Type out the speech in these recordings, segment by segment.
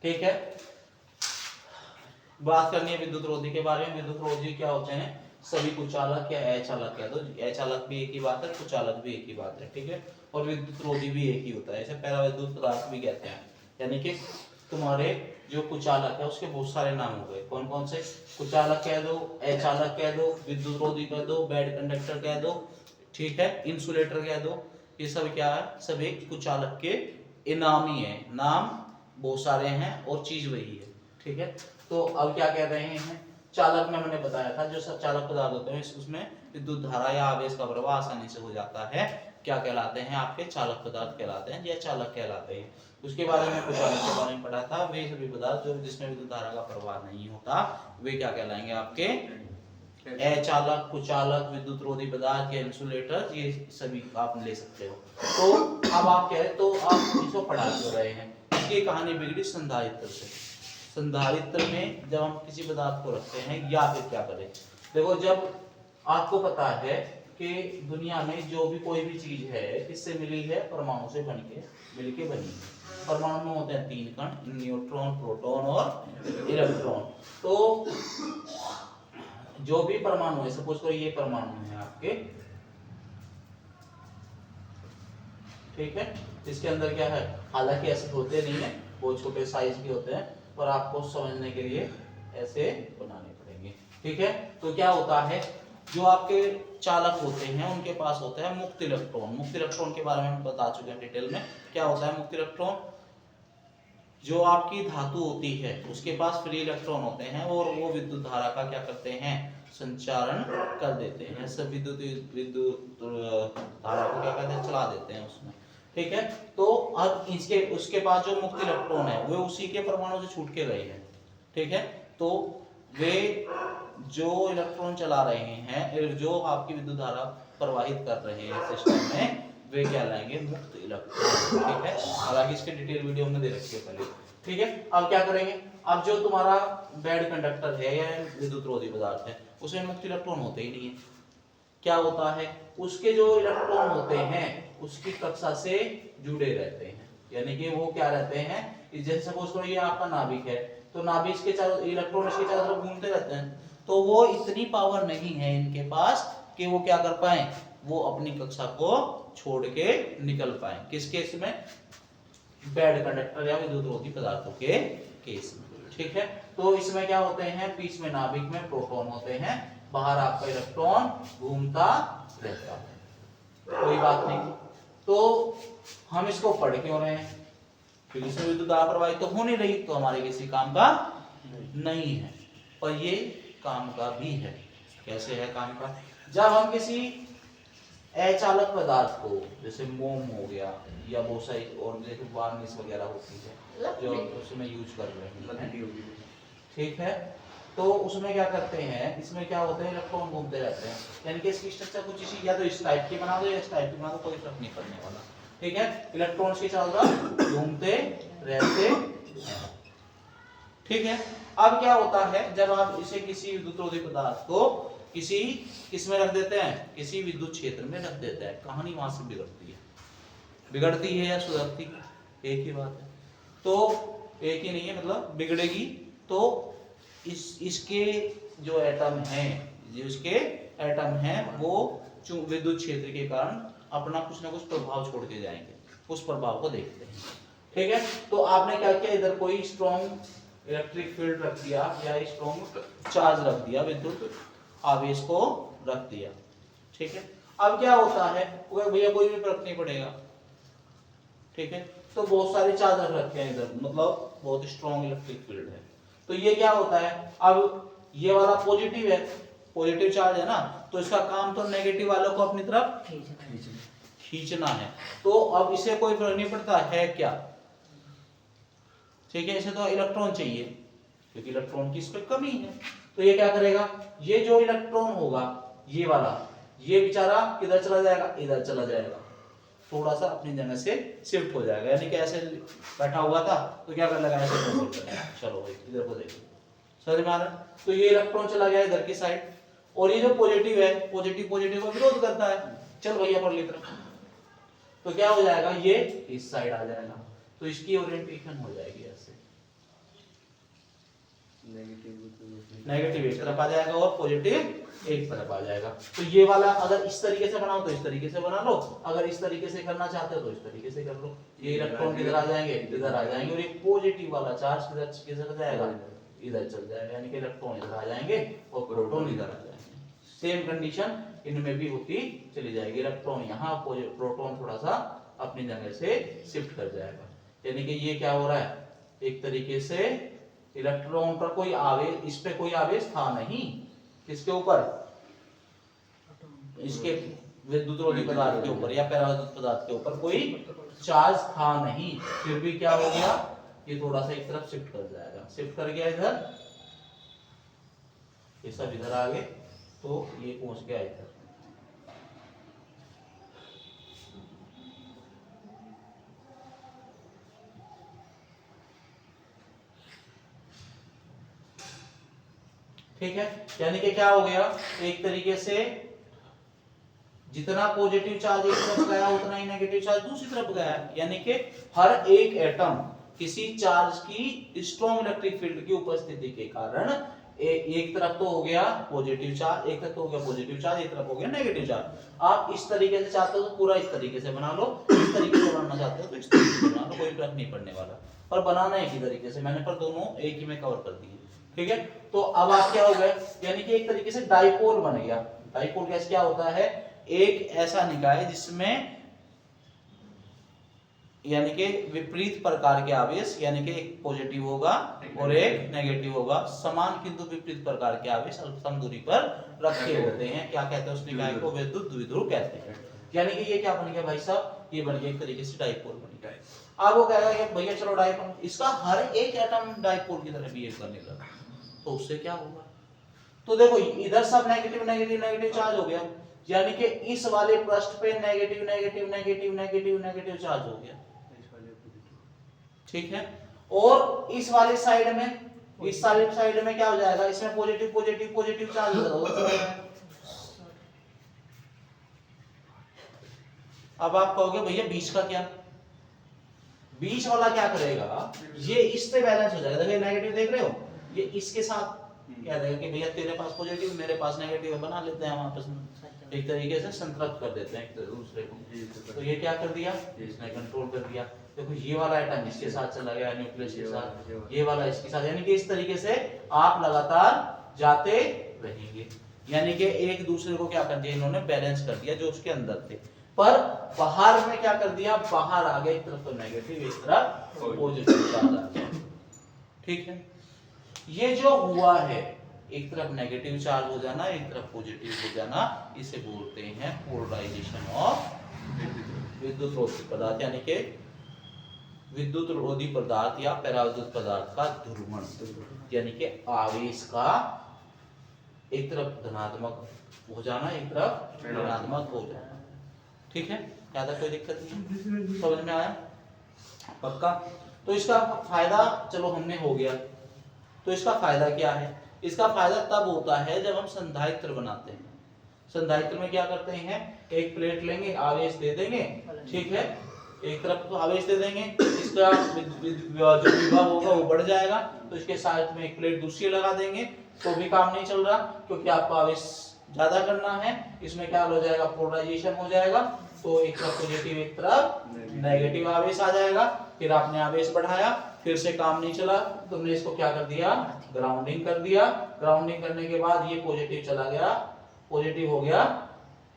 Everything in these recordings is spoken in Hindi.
ठीक है, बात करनी है विद्युत रोधी के बारे में। विद्युत रोधी क्या होते हैं? सभी कुचालक या अचालक कह दो, अचालक भी एक ही बात है, कुचालक भी एक ही बात है, ठीक है। और विद्युत रोधी भी एक ही होता है, इसे परावैद्युत पदार्थ भी कहते हैं। यानी कि तुम्हारे जो कुचालक है उसके बहुत सारे नाम हो गए। कौन कौन से? कुचालक कह दो, अचालक कह दो, विद्युत रोधी कह दो, बेड कंडक्टर कह दो, ठीक है, इंसुलेटर कह दो। ये सब क्या है? सब एक कुचालक के इनाम ही है। नाम बहुत सारे हैं और चीज वही है, ठीक है। तो अब क्या कह रहे हैं? चालक में मैंने बताया था, जो सब चालक पदार्थ होते हैं उसमें विद्युत धारा या आवेश का प्रवाह आसानी से हो जाता है, क्या कहलाते हैं? आपके चालक पदार्थ कहलाते हैं या चालक कहलाते हैं। उसके बारे में कुचालक के बारे में पढ़ा था। वे सभी पदार्थ जो जिसमें विद्युत धारा का प्रवाह नहीं होता वे क्या कहलाएंगे? आपके अचालक, कुचालक, विद्युत रोधी पदार्थ या इंसुलेटर, ये सभी आप ले सकते हो। तो अब आप कह रहे तो आप इसको पढ़ा क्यों रहे हैं? इसकी कहानी बिगड़ी संधारित्र से। संधारित्र में जब हम किसी पदार्थ को रखते हैं या फिर क्या करें, देखो जब आपको पता है कि दुनिया में जो भी कोई भी चीज है किससे मिली है? परमाणु से मिलके बनी है। परमाणु में होते हैं 3 कण, न्यूट्रॉन, प्रोटॉन और इलेक्ट्रॉन। तो जो भी परमाणु है, सपोज करो ये परमाणु है आपके, ठीक है, इसके अंदर क्या है? हालांकि ऐसे होते नहीं है, बहुत छोटे साइज के होते हैं, पर आपको समझने के लिए ऐसे बनाने पड़ेंगे, ठीक है। तो क्या होता है? जो आपके चालक होते हैं उनके पास होता है मुक्त इलेक्ट्रॉन। मुक्त इलेक्ट्रॉन के बारे में हम बता चुके हैं डिटेल में। क्या होता है मुक्त इलेक्ट्रॉन? जो आपकी धातु होती है उसके पास फ्री इलेक्ट्रॉन होते हैं और वो विद्युत धारा का क्या करते हैं? संचारण कर देते हैं। सब विद्युत धारा को क्या कहते हैं? चला देते हैं उसमें, ठीक है। तो अब इसके उसके पास जो मुक्त इलेक्ट्रॉन है वो उसी के परमाणु से छूट के गए हैं, ठीक है। तो वे जो इलेक्ट्रॉन चला रहे हैं, जो आपकी विद्युत धारा प्रवाहित कर रहे हैं सिस्टम में, वे क्या लाएंगे? मुक्त इलेक्ट्रॉन, ठीक है। हालांकि इसके डिटेल वीडियो हमने दे रखी है पहले, ठीक है। अब क्या करेंगे? अब जो तुम्हारा बेड कंडक्टर है या विद्युत रोधी पदार्थ है उसमें मुक्त इलेक्ट्रॉन होते ही नहीं है। क्या होता है? उसके जो इलेक्ट्रॉन होते हैं उसकी कक्षा से जुड़े रहते हैं, यानी कि वो क्या रहते हैं? जैसे सपोज करो ये आपका नाभिक है, तो नाभिक के चारों इलेक्ट्रॉन इसके चारों तरफ घूमते रहते हैं, तो वो इतनी पावर नहीं है इनके पास कि वो क्या कर पाए? वो अपनी कक्षा को छोड़ के निकल पाए। किस केस में? बेड कंडक्टर या विद्युत रोधी पदार्थों के केस में, ठीक है। तो इसमें क्या होते हैं? बीच में नाभिक में प्रोटॉन होते हैं, बाहर आपका इलेक्ट्रॉन घूमता रहता है, कोई बात नहीं। तो हम इसको पढ़ क्यों रहे हैं? क्योंकि इसमें विद्युत धारा प्रवाहित तो हो नहीं रही, तो हमारे किसी काम का नहीं है। पर ये काम का भी है। कैसे है काम का? जब हम किसी अचालक पदार्थ को, जैसे मोम हो गया या बहुत सारी और जैसे वार्निश वगैरह होती है जो उसमें यूज कर रहे हैं, ठीक है, तो उसमें क्या करते हैं? इसमें क्या होते हैं? इलेक्ट्रॉन घूमते रहते हैं, यानी कि इसकी स्ट्रक्चर कुछ इसी, या तो इस टाइप की बना दो या इस टाइप की बना दो, कोई फर्क नहीं पड़ने वाला, ठीक है। इलेक्ट्रॉन्स के चारों तरफ घूमते रहते हैं, ठीक है। अब क्या होता है? जब आप इसे किसी विद्युत रोधी पदार्थ को किसी किसमें रख देते हैं? किसी विद्युत क्षेत्र में रख देते हैं, कहानी वहां से बिगड़ती है या सुधरती है? एक ही बात है। तो एक ही नहीं है, मतलब बिगड़ेगी। तो इसके जो एटम हैं, जो इसके एटम हैं वो विद्युत क्षेत्र के कारण अपना कुछ ना कुछ प्रभाव छोड़ के जाएंगे। उस प्रभाव को देखते हैं, ठीक है। तो आपने क्या किया? इधर कोई स्ट्रॉन्ग इलेक्ट्रिक फील्ड रख दिया या स्ट्रॉन्ग चार्ज रख दिया, विद्युत आवेश को रख दिया, ठीक है। अब क्या होता है? भैया कोई भी फर्क नहीं पड़ेगा, ठीक है। तो बहुत सारे चार्ज रखे हैं इधर, मतलब बहुत स्ट्रॉन्ग इलेक्ट्रिक फील्ड है। तो ये क्या होता है? अब ये वाला पॉजिटिव है, पॉजिटिव चार्ज है ना, तो इसका काम तो नेगेटिव वालों को अपनी तरफ खींचना है। तो अब इसे कोई फर्क नहीं पड़ता है क्या, ठीक है। इसे तो इलेक्ट्रॉन चाहिए क्योंकि इलेक्ट्रॉन की इस पर कमी है। तो ये क्या करेगा? ये जो इलेक्ट्रॉन होगा ये वाला, ये बेचारा किधर चला जाएगा? इधर चला जाएगा, थोड़ा सा अपनी जगह से शिफ्ट हो जाएगा। यानी कि ऐसे बैठा हुआ था तो क्या कर लगा? ऐसे चलो भाई इधर को देखो, समझ में आ रहा है? तो ये इलेक्ट्रॉन चला गया इधर की साइड, और ये जो पॉजिटिव है, पॉजिटिव का विरोध करता है, चल भैया पर तरफ, तो क्या हो जाएगा? ये इस साइड आ जाएगा, तो इसकी ओरिएंटेशन हो जाएगी ऐसे, नेगेटिव एक तरफ आ जाएगा और पॉजिटिव एक तरफ आ जाएगा। तो ये वाला अगर इस तरीके से बनाओ तो इस तरीके से बना लो, अगर इस तरीके से करना चाहते हो तो इस तरीके से कर लो। ये इलेक्ट्रॉन किधर आ जाएंगे, इधर आ जाएंगे, और एक पॉजिटिव वाला चार्ज किधर जाएगा, इधर चल जाएगा, यानी कि इलेक्ट्रॉन इधर आ जाएंगे और प्रोटॉन इधर आ जाएंगे। सेम कंडीशन इनमें भी होती चली जाएगी। इलेक्ट्रॉन यहाँ, प्रोटॉन थोड़ा सा अपनी जगह से शिफ्ट कर जाएगा, यानी कि ये क्या हो रहा है, एक तरीके से इलेक्ट्रॉन पर कोई आवेश, इस पे कोई आवेश था नहीं, किसके ऊपर, इसके विद्युतरोधी पदार्थ के ऊपर या पराविद्युत पदार्थ के ऊपर कोई चार्ज था नहीं, फिर भी क्या हो गया, ये थोड़ा सा एक तरफ शिफ्ट कर जाएगा, शिफ्ट कर गया इधर, ये सब इधर आ गए, तो ये पहुंच गया इधर। ठीक है, यानी कि क्या हो गया, एक तरीके से जितना पॉजिटिव चार्ज एक तरफ गया उतना ही नेगेटिव चार्ज दूसरी तरफ गया, यानी कि हर एक एटम किसी चार्ज की स्ट्रॉन्ग इलेक्ट्रिक फील्ड की उपस्थिति के कारण एक तरफ तो हो गया पॉजिटिव चार्ज, एक तरफ तो हो गया पॉजिटिव चार्ज, एक तरफ हो गया नेगेटिव चार्ज। आप इस तरीके से चाहते हो तो पूरा इस तरीके से बना लो, इस तरीके से बनाना चाहते हो तो इस तरीके से बना लो, कोई फर्क नहीं पड़ने वाला, पर बनाना एक ही तरीके से, मैंने पर दोनों एक ही में कवर कर दिए। ठीक है, तो अब आप क्या हो गए, यानी कि एक तरीके से डाइपोल बन गया। डाइपोल गैस क्या होता है, एक ऐसा निकाय जिसमें यानी कि विपरीत प्रकार के आवेश, यानी कि एक पॉजिटिव होगा और एक नेगेटिव होगा, समान किंतु विपरीत प्रकार के आवेश अल्पतम दूरी पर रखे होते हैं, क्या कहते हैं उस निकाय को, विद्युत द्विध्रुव कहते हैं। यानी कि ये क्या बन गया भाई साहब, ये बन गया एक तरीके से डाइपोल बन गया। अब वो कहेगा कि भैया चलो डाइपोल, इसका हर एक एटम डाइपोल की तरह बिहेव करने लगा, तो उससे क्या होगा, तो देखो इधर सब नेगेटिव नेगेटिव नेगेटिव चार्ज हो गया, यानी कि इस वाले पृष्ठ पे negative negative negative negative negative charge हो गया। ठीक है, और इस वाले साइड में, इस साइड में क्या हो जाएगा, इसमें पॉजिटिव पॉजिटिव पॉजिटिव चार्ज होगा। अब आप कहोगे भैया बीच का क्या, बीच वाला क्या करेगा, ये इससे बैलेंस हो जाएगा। देखो नेगेटिव देख रहे हो, ये इसके साथ क्या देगा कि भैया तेरे पास पॉजिटिव मेरे पास नेगेटिव, बना लेते हैं हम आपस में, एक तरीके से संतृप्त कर देते हैं एक दूसरे को। तो ये क्या कर दिया, इसने कंट्रोल कर दिया। देखो ये वाला एटम इसके साथ चला गया न्यूक्लियस के साथ, ये वाला इसके साथ, यानी कि इस तरीके से आप लगातार जाते रहेंगे, यानी कि एक दूसरे को क्या कर दिया इन्होंने, बैलेंस कर दिया जो उसके अंदर थे। पर बाहर में क्या कर दिया, बाहर आ गया एक तरफ तो नेगेटिव, एक तरफ पॉजिटिव चार्ज आ गया। ठीक है, ये जो हुआ है एक तरफ नेगेटिव चार्ज हो जाना, एक तरफ पॉजिटिव हो जाना, इसे बोलते हैं पोलराइजेशन ऑफ विद्युत रोधी पदार्थ, यानी कि विद्युत रोधी पदार्थ या पराविद्युत पदार्थ का ध्रुवण, यानी कि आवेश का एक तरफ धनात्मक हो जाना, एक तरफ ऋणात्मक हो जाना। ठीक है, ज्यादा कोई दिक्कत नहीं, समझ में आया पक्का। तो इसका फायदा चलो हमने हो गया, तो इसका फायदा क्या है, इसका फायदा तब होता है जब हम संधारित्र बनाते हैं। संधारित्र में क्या करते हैं, एक प्लेट लेंगे, आवेश दे देंगे, ठीक है, एक तरफ तो आवेश दे देंगे, इसका जो विभव होगा वो बढ़ जाएगा, तो इसके साथ में एक प्लेट दूसरी लगा देंगे, तो भी काम नहीं चल रहा, क्योंकि आपको आवेश ज्यादा करना है। इसमें क्या हो जाएगा, पोलराइजेशन हो जाएगा, तो एक तरफ पॉजिटिव एक तरफ नेगेटिव आवेश आ जाएगा। फिर आपने आवेश बढ़ाया, फिर से काम नहीं चला, तुमने इसको क्या कर दिया, ग्राउंडिंग कर दिया। ग्राउंडिंग करने के बाद ये पॉजिटिव चला गया, पॉजिटिव हो गया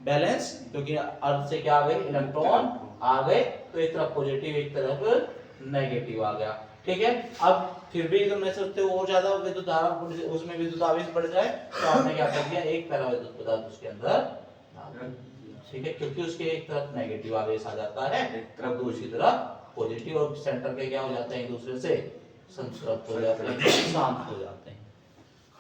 बैलेंस, क्योंकि अर्थ से क्या आ गए, इलेक्ट्रॉन आ गए, तो एक तरफ पॉजिटिव एक तरफ नेगेटिव आ गया। ठीक है, अब फिर भी तुम ऐसे सोचते हो और ज्यादा विद्युत धारा, उसमें विद्युत आवेश बढ़ जाए, तो आपने क्या कर दिया, एक पराविद्युत पदार्थ उसके अंदर, ठीक है, क्योंकि उसके एक तरफ नेगेटिव आवेश आ जाता है, एक तरफ दूसरी तरफ पॉजिटिव, और सेंटर के क्या हो जाते हैं, एक दूसरे से संतृप्त हो जाते हैं, शांत हो जाते हैं।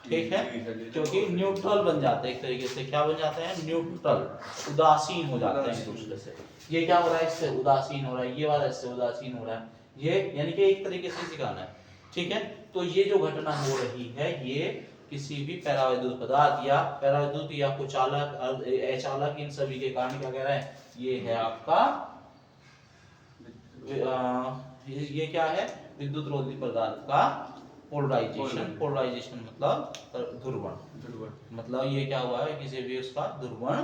ठीक है, क्योंकि न्यूट्रल बन जाते हैं, एक तरीके से क्या बन जाते हैं, न्यूट्रल, उदासीन हो जाते हैं एक दूसरे से। ये क्या हो रहा है, इससे उदासीन हो रहा है, ये वाला इससे उदासीन हो रहा है, ये यानी कि एक तरीके से सिखाना है। ठीक है, तो ये जो घटना हो रही है, ये किसी भी पराविद्युत पदार्थ या पराविद्युत या कुचालक, अचालक, इन सभी के कारण क्या कह रहा है, ये है आपका ये क्या है, विद्युत रोधी पदार्थ का पोलराइजेशन। पोलराइजेशन मतलब ध्रुवण। मतलब ये क्या हुआ है, किसी भी उसका ध्रुवण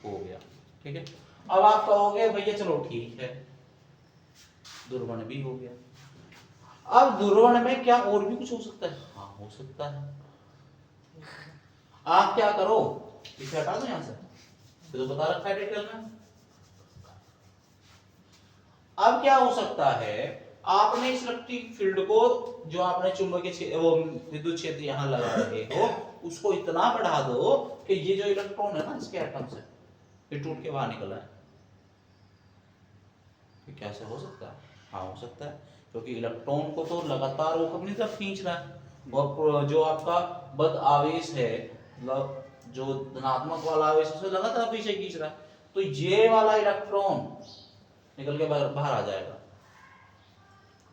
हो गया। ठीक है, अब आप कहोगे भैया चलो ठीक है, ध्रुवण भी हो गया, अब ध्रुवण में क्या और भी कुछ हो सकता है? हाँ हो सकता है। आप क्या करो, इसे हटा दो यहां से, तो बता रखा है डिटेल में। अब क्या हो सकता है, आपने इस इलेक्ट्रिक फील्ड को, जो आपने चुंबकीय वो विद्युत क्षेत्र यहां लगा रहे हो, उसको इतना बढ़ा दो कि ये जो इलेक्ट्रॉन है ना इसके एटम से, ये टूट के बाहर निकला है। कैसे हो सकता है? हाँ हो सकता है, क्योंकि इलेक्ट्रॉन को तो लगातार वो अपनी तरफ खींच रहा है, और जो आपका बद आवेश है, मतलब जो धनात्मक वाला आवेश है, उसे लगातार पीछे खींच रहा है, तो ये वाला इलेक्ट्रॉन निकल के बाहर आ जाएगा।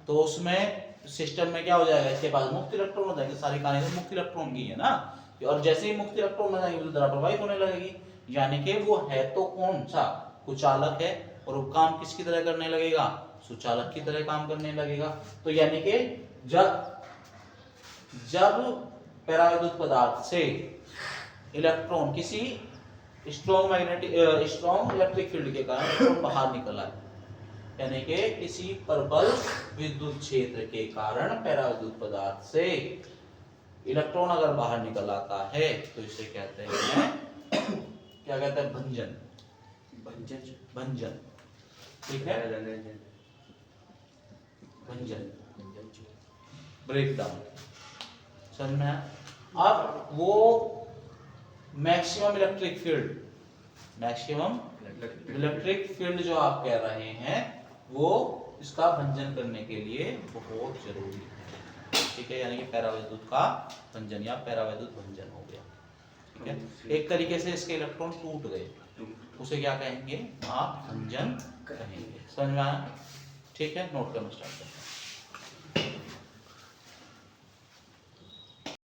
तो उसमें सिस्टम में क्या हो जाएगा, इसके पास मुक्त इलेक्ट्रॉन हो जाएंगे, सारी कहानी तो मुक्त इलेक्ट्रॉन की है ना, और जैसे ही मुक्त इलेक्ट्रॉन हो जाएंगे तो धारा प्रवाहित होने लगेगी, यानी कि वो है तो कौन सा, कुचालक है, और वो काम किसकी तरह करने लगेगा, सुचालक की तरह काम करने लगेगा। तो यानी कि जब परावैद्युत पदार्थ से इलेक्ट्रॉन किसी स्ट्रॉन्ग इलेक्ट्रिक फील्ड के कारण इलेक्ट्रॉन बाहर निकला है, यानी कि किसी प्रबल विद्युत क्षेत्र के कारण परावैद्युत पदार्थ से इलेक्ट्रॉन अगर बाहर निकल आता है तो इसे कहते हैं क्या कहते हैं, भंजन। भंजन, ठीक है, भंजन, ब्रेक डाउन, समझ में? अब वो मैक्सिमम इलेक्ट्रिक फील्ड जो आप कह रहे हैं, वो इसका भंजन करने के लिए बहुत जरूरी है। ठीक है, यानी कि परावैद्युत का भंजन या परावैद्युत भंजन हो गया। ठीक है, एक तरीके से इसके इलेक्ट्रॉन टूट गए, उसे क्या कहेंगे, आप भंजन कहेंगे। समझ में आया? ठीक है, नोट करना स्टार्ट करें।